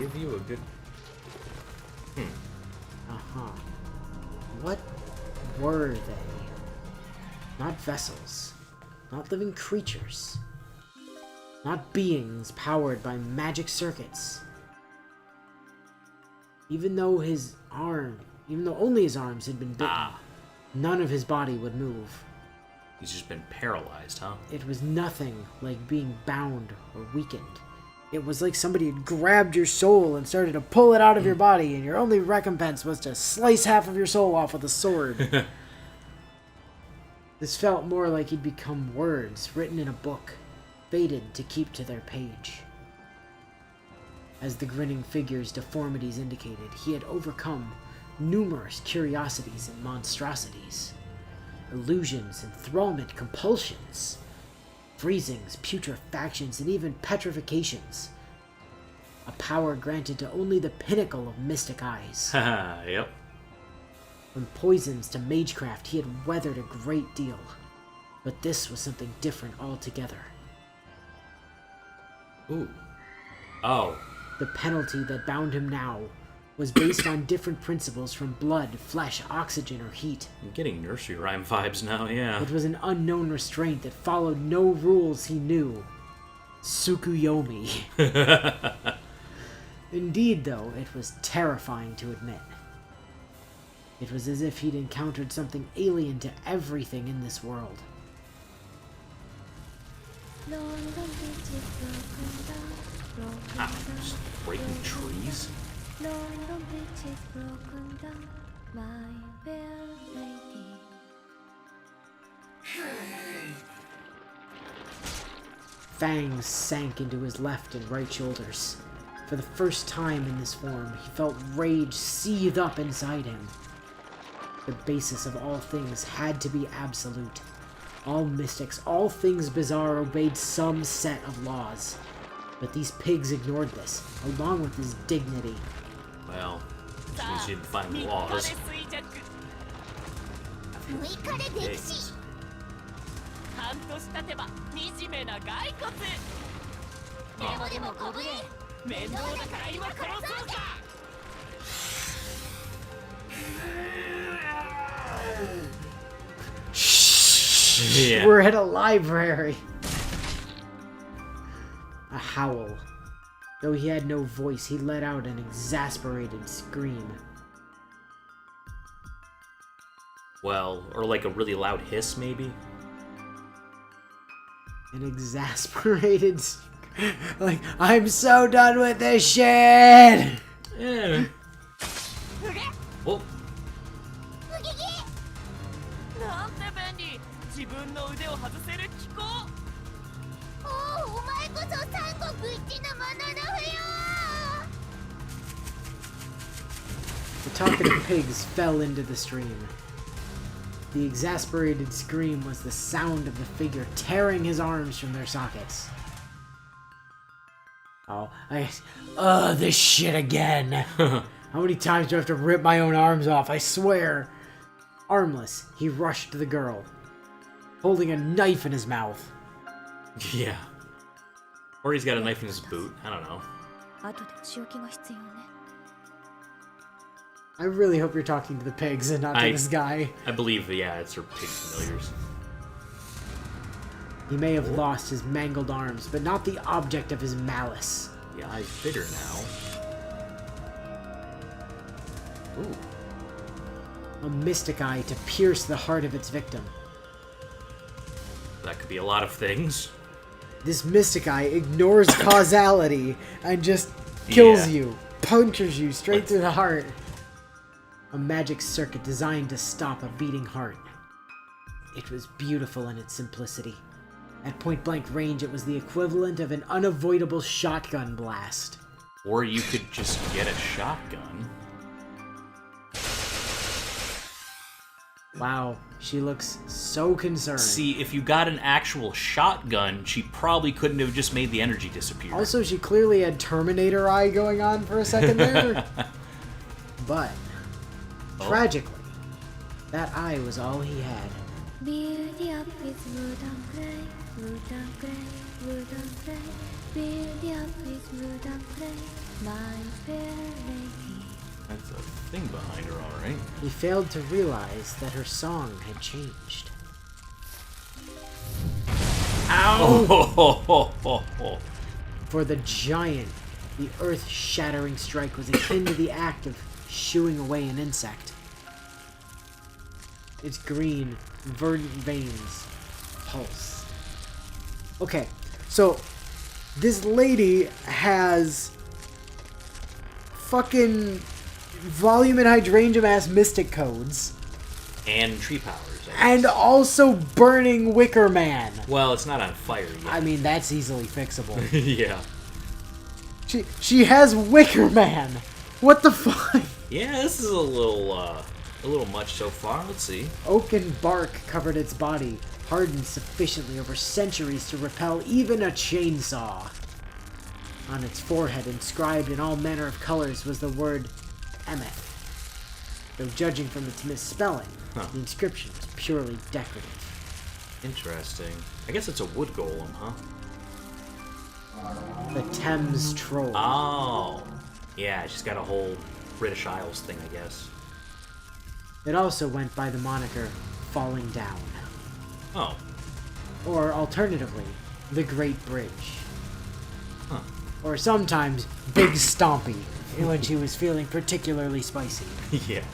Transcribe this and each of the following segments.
Give you a good... What were they? Not vessels. Not living creatures. Not beings powered by magic circuits. Even though only his arms had been bitten, none of his body would move. He's just been paralyzed, huh? It was nothing like being bound or weakened. It was like somebody had grabbed your soul and started to pull it out of your body, and your only recompense was to slice half of your soul off with a sword. This felt more like he'd become words written in a book, fated to keep to their page. As the grinning figure's deformities indicated, he had overcome numerous curiosities and monstrosities, illusions, enthrallment, compulsions, freezings, putrefactions, and even petrifications. A power granted to only the pinnacle of mystic eyes. Haha, yep. From poisons to magecraft, he had weathered a great deal. But this was something different altogether. Ooh. Oh. The penalty that bound him now was based on different principles from blood, flesh, oxygen, or heat. I'm getting nursery rhyme vibes now, yeah. It was an unknown restraint that followed no rules he knew. Tsukuyomi. Indeed, though, it was terrifying to admit. It was as if he'd encountered something alien to everything in this world. Just breaking trees? Fangs sank into his left and right shoulders. For the first time in this form, he felt rage seethe up inside him. The basis of all things had to be absolute. All mystics, all things bizarre obeyed some set of laws. But these pigs ignored this, along with his dignity. Well, which means you didn't find the laws. Pigs. Yeah. We're at a library. A howl. Though he had no voice, he let out an exasperated scream. Well, or like a really loud hiss, maybe? An exasperated like, I'm so done with this shit! Yeah. Oh. The talkative pigs fell into the stream. The exasperated scream was the sound of the figure tearing his arms from their sockets. This shit again. How many times do I have to rip my own arms off? I swear. Armless, he rushed the girl, holding a knife in his mouth. Yeah. Or he's got a knife in his boot. I don't know. I really hope you're talking to the pigs and not to this guy. I believe, yeah, it's her pig familiars. He may have lost his mangled arms, but not the object of his malice. The eye's bigger now. Ooh. A mystic eye to pierce the heart of its victim. That could be a lot of things. This mystic eye ignores causality and just kills you, punctures you straight through the heart. A magic circuit designed to stop a beating heart. It was beautiful in its simplicity. At point-blank range, it was the equivalent of an unavoidable shotgun blast. Or you could just get a shotgun. Wow, she looks so concerned. See, if you got an actual shotgun, she probably couldn't have just made the energy disappear. Also, she clearly had Terminator eye going on for a second there. But, tragically, that eye was all he had. That's a thing behind her, alright. He failed to realize that her song had changed. Ow! For the giant, the earth-shattering strike was akin to the act of shooing away an insect. Its green, verdant veins pulse. Okay, so this lady has fucking volume and hydrangea ass mystic codes. And tree powers. And also burning Wicker Man. Well, it's not on fire yet. I mean, that's easily fixable. Yeah. She has Wicker Man. What the fuck? Yeah, this is a little much so far. Let's see. Oak and bark covered its body, hardened sufficiently over centuries to repel even a chainsaw. On its forehead, inscribed in all manner of colors, was the word Emeth. Though judging from its misspelling, the inscription was purely decorative. Interesting. I guess it's a wood golem, huh? The Thames Troll. Oh. Yeah, she's got a whole British Isles thing, I guess. It also went by the moniker Falling Down. Oh. Or alternatively, the Great Bridge. Huh. Or sometimes Big Stompy, when she was feeling particularly spicy. Yeah.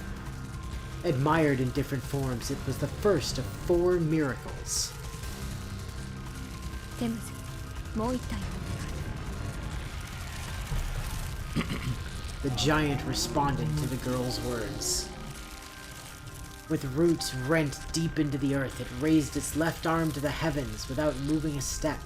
Admired in different forms, it was the first of 4 miracles. The giant responded to the girl's words. With roots rent deep into the earth, it raised its left arm to the heavens without moving a step.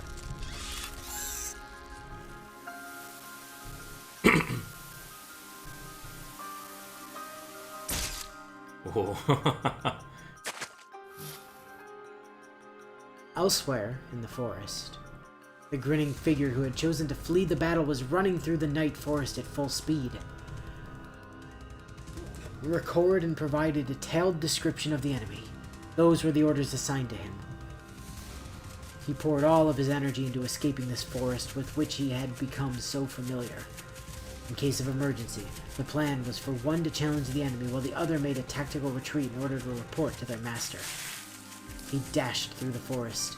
Elsewhere in the forest, the grinning figure who had chosen to flee the battle was running through the night forest at full speed. He recorded and provided a detailed description of the enemy. Those were the orders assigned to him. He poured all of his energy into escaping this forest with which he had become so familiar. In case of emergency, the plan was for one to challenge the enemy while the other made a tactical retreat in order to report to their master. He dashed through the forest.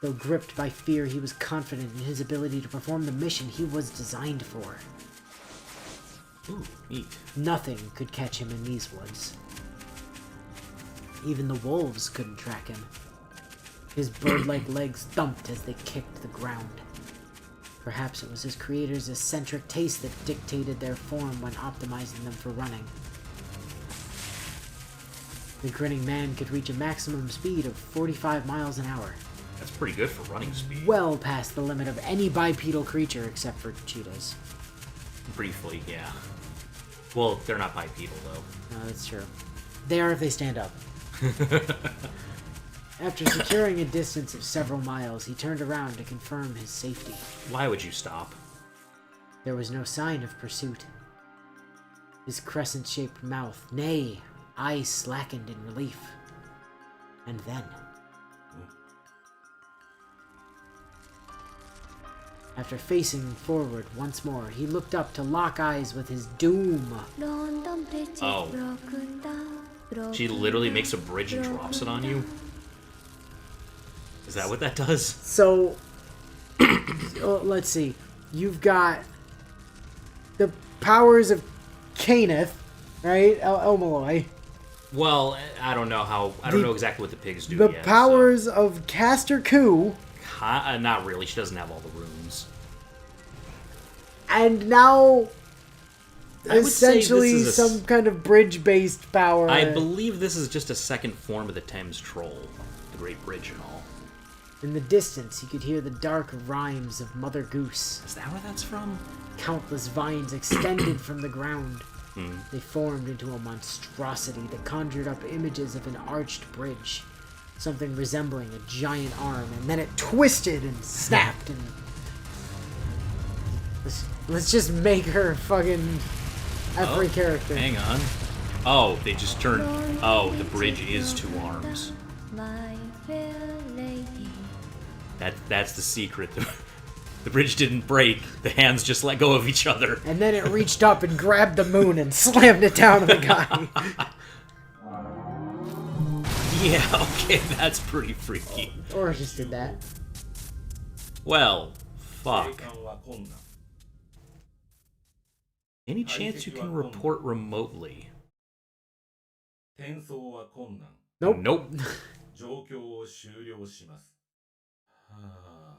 Though gripped by fear, he was confident in his ability to perform the mission he was designed for. Ooh, neat. Nothing could catch him in these woods. Even the wolves couldn't track him. His bird-like legs thumped as they kicked the ground. Perhaps it was his creator's eccentric taste that dictated their form when optimizing them for running. The grinning man could reach a maximum speed of 45 miles an hour. That's pretty good for running speed. Well past the limit of any bipedal creature except for cheetahs. Briefly, yeah. Well, they're not bipedal, though. No, that's true. They are if they stand up. After securing a distance of several miles, he turned around to confirm his safety. Why would you stop? There was no sign of pursuit. His crescent-shaped mouth, nay, eyes slackened in relief. And then... After facing forward once more, he looked up to lock eyes with his doom. Oh. She literally makes a bridge and drops it on you? Is that what that does? So, let's see. You've got the powers of Caneth, right? Elmaloi. Well, I don't know how... I don't know exactly what the pigs do The yet, powers of Caster Ku. Not really. She doesn't have all the runes. And now, I would say essentially, this is some kind of bridge-based power. I believe this is just a second form of the Thames Troll. The Great Bridge and all. In the distance, he could hear the dark rhymes of Mother Goose. Is that where that's from? Countless vines extended from the ground. They formed into a monstrosity that conjured up images of an arched bridge. Something resembling a giant arm, and then it twisted and snapped, and... Let's just make her fucking every character. Hang on. Oh, they just turned... Oh, the bridge is 2 arms. That's the secret. The bridge didn't break. The hands just let go of each other. And then it reached up and grabbed the moon and slammed it down on the guy. Yeah, okay, that's pretty freaky. Or just did that. Well, fuck. Any chance you can report remotely? Nope. Nope. 状況を終了します。はあ。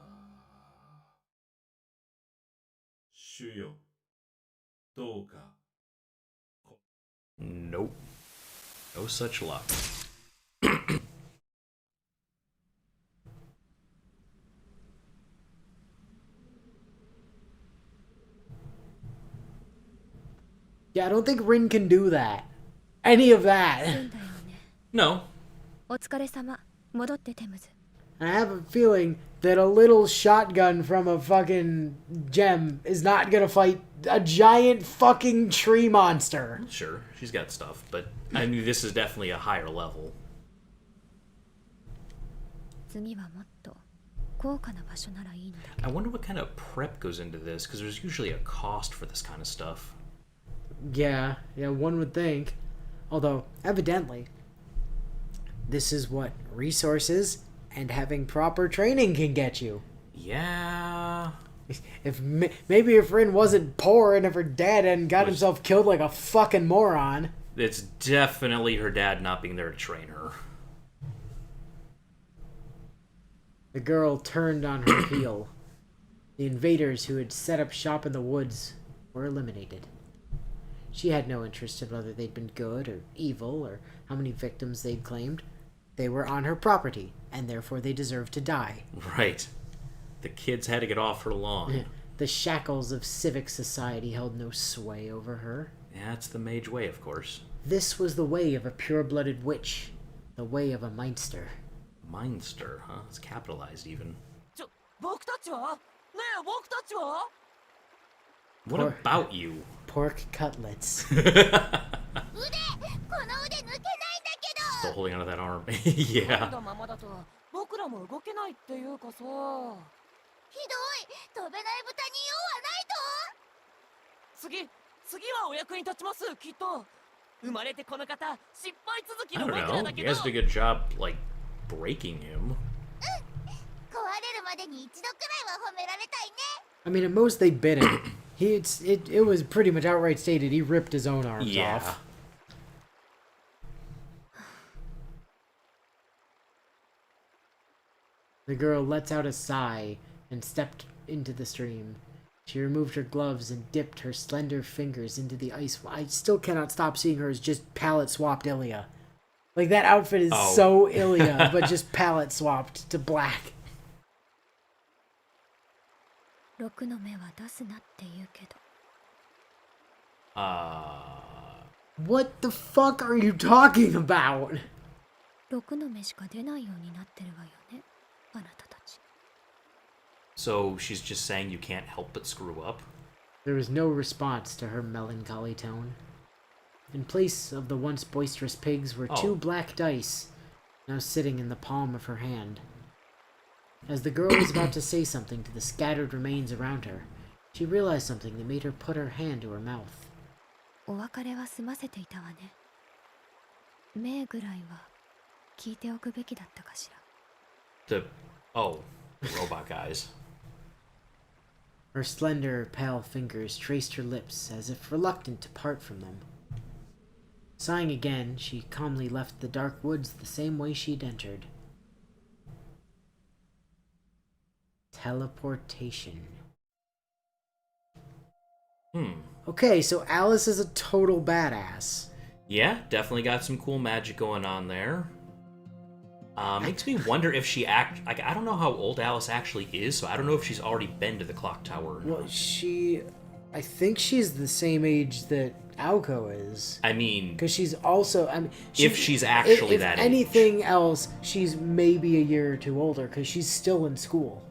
主よ。どうか。Nope. No such luck. Yeah, I don't think Rin can do that. Any of that. No. And I have a feeling that a little shotgun from a fucking gem is not gonna fight a giant fucking tree monster. Sure, she's got stuff, but I mean, this is definitely a higher level. I wonder what kind of prep goes into this, because there's usually a cost for this kind of stuff. Yeah, one would think. Although, evidently, this is what resources and having proper training can get you. Yeah. If maybe if Rin wasn't poor and if her dad hadn't got himself killed like a fucking moron. It's definitely her dad not being there to train her. The girl turned on her heel. The invaders who had set up shop in the woods were eliminated. She had no interest in whether they'd been good or evil or how many victims they'd claimed. They were on her property, and therefore they deserved to die. Right. The kids had to get off her lawn. The shackles of civic society held no sway over her. Yeah, it's the mage way, of course. This was the way of a pure-blooded witch. The way of a Meinster. Meinster, huh? It's capitalized even. What about you? Pork cutlets. Still holding onto that arm. Yeah. I don't know. You guys did a good job, like, breaking him. I mean, at most they bit him. It was pretty much outright stated he ripped his own arms off. The girl lets out a sigh and stepped into the stream. She removed her gloves and dipped her slender fingers into the ice. I still cannot stop seeing her as just palette swapped Ilya. Like, that outfit is so Ilya, but just palette swapped to black. What the fuck are you talking about? So she's just saying you can't help but screw up? There was no response to her melancholy tone. In place of the once boisterous pigs were two black dice, now sitting in the palm of her hand. As the girl was about to say something to the scattered remains around her, she realized something that made her put her hand to her mouth. The robot guys. Her slender, pale fingers traced her lips as if reluctant to part from them. Sighing again, she calmly left the dark woods the same way she'd entered. Teleportation. Okay, so Alice is a total badass. Yeah, definitely got some cool magic going on there. Makes me wonder if she I don't know how old Alice actually is, so I don't know if she's already been to the clock tower or not. Well, I think she's the same age that Aoko is. I mean... Because she's also... if she's actually that age. If anything else, she's maybe a year or two older, because she's still in school.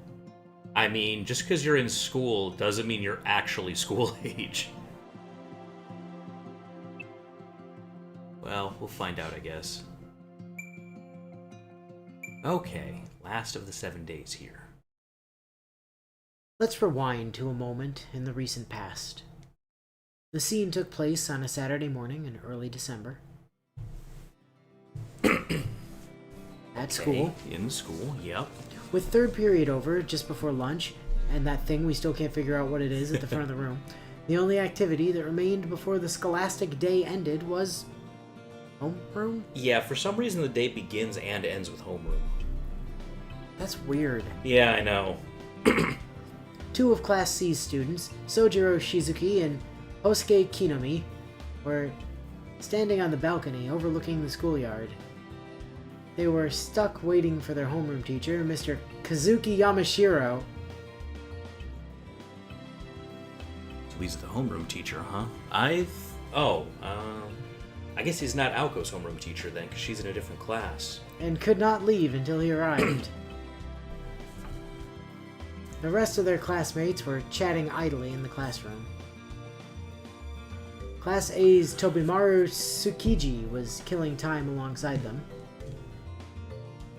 I mean, just because you're in school doesn't mean you're actually school age. Well, we'll find out, I guess. Okay, last of the 7 days here. Let's rewind to a moment in the recent past. The scene took place on a Saturday morning in early December. At school. In school, yep. With third period over, just before lunch, and that thing we still can't figure out what it is at the front of the room, the only activity that remained before the scholastic day ended was homeroom? Yeah, for some reason the day begins and ends with homeroom. That's weird. Yeah, I know. Two of Class C's students, Sojiro Shizuki and Hosuke Kinomi, were standing on the balcony overlooking the schoolyard. They were stuck waiting for their homeroom teacher, Mr. Kazuki Yamashiro. So he's the homeroom teacher, huh? I guess he's not Aoko's homeroom teacher then, because she's in a different class. And could not leave until he arrived. The rest of their classmates were chatting idly in the classroom. Class A's Tobimaru Tsukiji was killing time alongside them.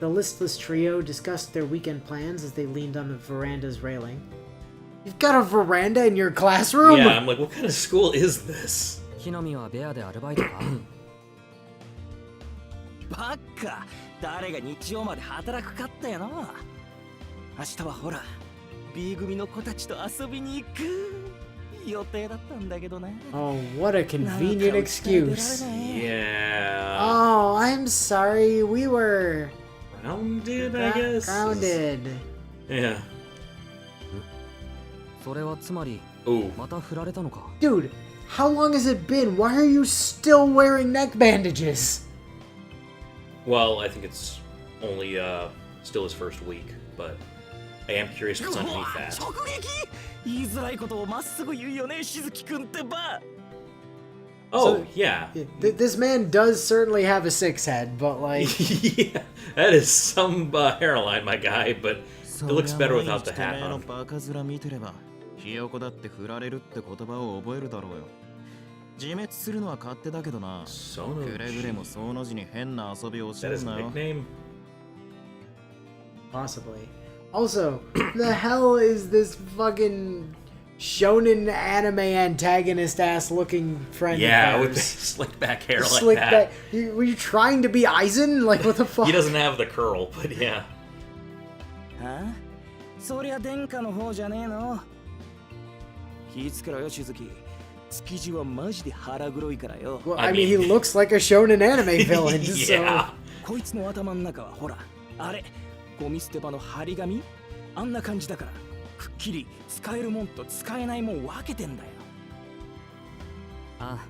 The listless trio discussed their weekend plans as they leaned on the veranda's railing. You've got a veranda in your classroom? Yeah, I'm like, what kind of school is this? 木の実はベアでアルバイトかバカ誰が日曜まで働くかったよな明日はほら B 組の子たちと遊びに行く予定だったんだけどな Oh, what a convenient excuse. Yeah. Oh, I'm sorry. We were Grounded, I guess? grounded. Yeah. それはつまり Ooh. また振られたのか Dude, how long has it been? Why are you still wearing neck bandages? Well, I think it's only, still his first week, but I am curious what's underneath that. 直撃言いづらいことをまっすぐ言うよねしずきくんってば Oh, yeah. This man does certainly have a six head, but like... Yeah, that is some hairline, my guy, but it looks better without the hat の on. バカ面見てればひよこだって振られるって言葉を覚えるだろうよ自滅するのは勝手だけどな Sono くれぐれもその字に変な遊びを教 That え is る a なよ nickname? Possibly. Also, the hell is this fucking shonen anime antagonist ass looking friend Yeah, of with the ours? slick back hair like Slick that. back. Were you trying to be Aizen? Like, what the fuck? He doesn't have the curl, but yeah. はあそりゃ殿下の方じゃねえの気ぃつけろよしずき築地はマジで腹黒いからよ Well, I I mean, he mean- looks like a shonen anime villain, Yeah. こいつの頭の中はほらあれゴミ捨て場の張り紙あんな感じだからくっきり使えるもんと使えないもん分けてんだよああ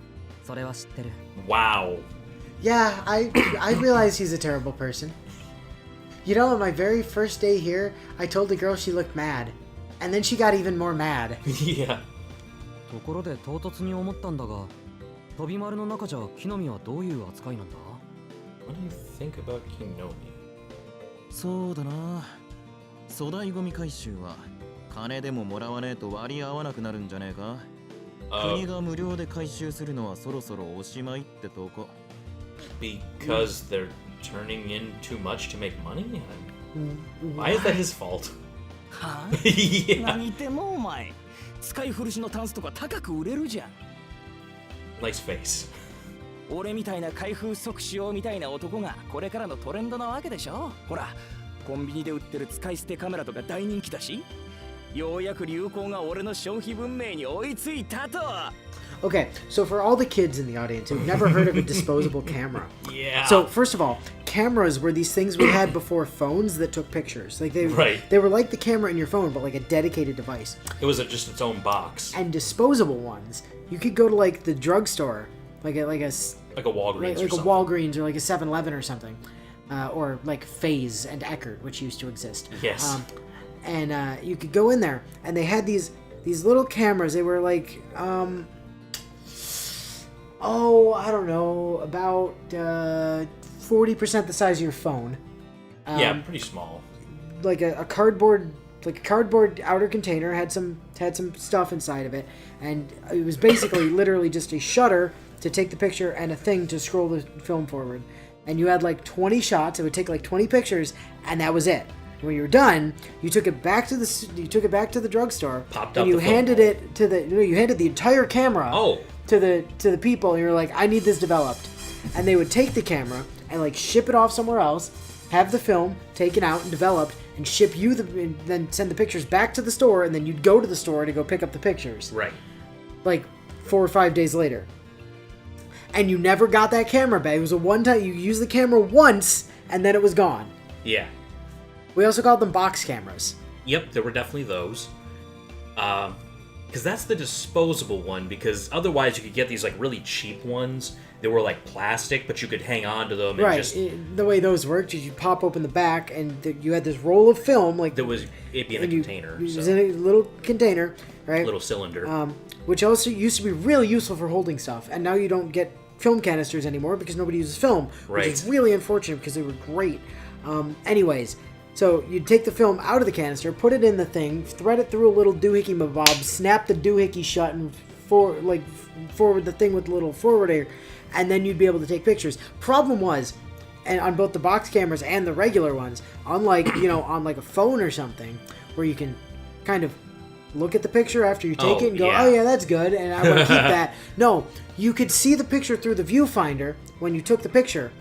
それは知ってる Wow. So, yeah, I realize he's a terrible person. You know, on my very first day here, I told the girl she looked mad. And then she got even more mad. Yeah. ところで唐突に思ったんだが飛び丸の中じゃ木の実はどういう扱いなんだ What do you think about Kinomi? そうだな粗大ゴミ回収は金でももらわねえと割り合わなくなるんじゃねえか国が無料で回収するのはそろそろおしまいってとこ Because they're turning in too much to make money? Why is that his fault? はあ Yeah. 何言ってんのお前使い古しのタンスとか高く売れるじゃん Nice face. 俺みたいな開封即使用みたいな男がこれからのトレンドなわけでしょほらコンビニで売ってる使い捨てカメラとか大人気だしようやく流行が俺の消費文明に追いついたと Okay, so for all the kids in the audience who've never heard of a disposable camera. Yeah. So, first of all, cameras were these things we had before phones that took pictures. Like they were like the camera in your phone, but like a dedicated device. It was just its own box. And disposable ones, you could go to like the drugstore, like a Like a Walgreens or like a something. Walgreens or like a 7-Eleven or something, or like Phase and Eckerd, which used to exist. Yes. And you could go in there, and they had these little cameras. They were like, I don't know, about 40% the size of your phone. Yeah, pretty small. Like a cardboard outer container had some stuff inside of it, and it was basically literally just a shutter to take the picture and a thing to scroll the film forward. And you had like 20 shots. It would take like 20 pictures, and that was it. When you were done, you took it back to the drugstore, Popped and out you the film handed roll. it to you handed the entire camera to the people, and you're like, I need this developed. And they would take the camera and like ship it off somewhere else, have the film taken out and developed, and ship you and then send the pictures back to the store, and then you'd go to the store to go pick up the pictures. Right. Like 4 or 5 days later. And you never got that camera back. It was a one-time, you used the camera once, and then it was gone. Yeah. We also called them box cameras. Yep, there were definitely those. Because that's the disposable one, because otherwise you could get these like really cheap ones that were like plastic, but you could hang on to them and Right. just... The way those worked is you pop open the back, and you had this roll of film, like... It'd be in a container. It was So. in a little container, right? Little cylinder. Which also used to be really useful for holding stuff, and now you don't get film canisters anymore because nobody uses film, which is Right. really unfortunate because they were great. Anyways, so you'd take the film out of the canister, put it in the thing, thread it through a little doohickey bob, snap the doohickey shut, and forward the thing with the little forwarder, and then you'd be able to take pictures. Problem was, and on both the box cameras and the regular ones, unlike on like a phone or something, where you can kind of look at the picture after you take it and go, yeah. oh yeah, that's good, and I want to keep that. No, you could see the picture through the viewfinder when you took the picture,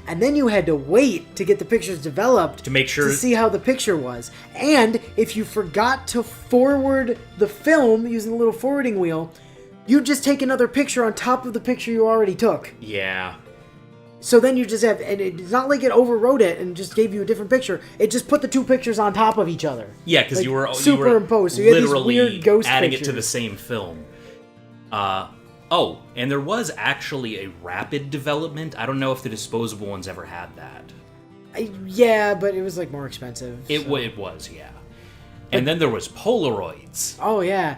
and then you had to wait to get the pictures developed To make sure- to see how the picture was. And if you forgot to forward the film using the little forwarding wheel, you'd just take another picture on top of the picture you already took. Yeah. So then you just have, and it's not like it overwrote it and just gave you a different picture. It just put the two pictures on top of each other. Yeah, because Like, you were superimposed. So you had these literally weird ghost adding pictures. it to the same film. And there was actually a rapid development. I don't know if the disposable ones ever had that. Yeah, but it was like more expensive. It was, yeah. And then there was Polaroids. Oh yeah.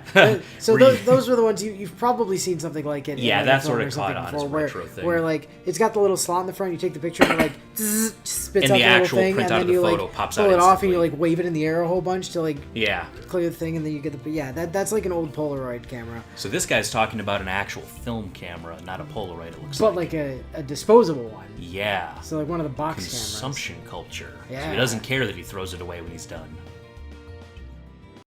So those were the ones you've probably seen something like it. Yeah, in that's like a what phone it or something caught on, before, is where, retro thing. where like it's got the little slot in the front. You take the picture and it like zzz, spits And out the the little actual thing, printout and then of the you photo like pops pull out it off and you instantly. like wave it in the air a whole bunch to like Yeah. clear the thing, and then you get the that's like an old Polaroid camera, So this guy's talking about an actual film camera, not a Polaroid, it looks but like. like a disposable one. Yeah. So like one of the box Consumption culture. So Yeah. he doesn't care that he throws it away when he's done. cameras.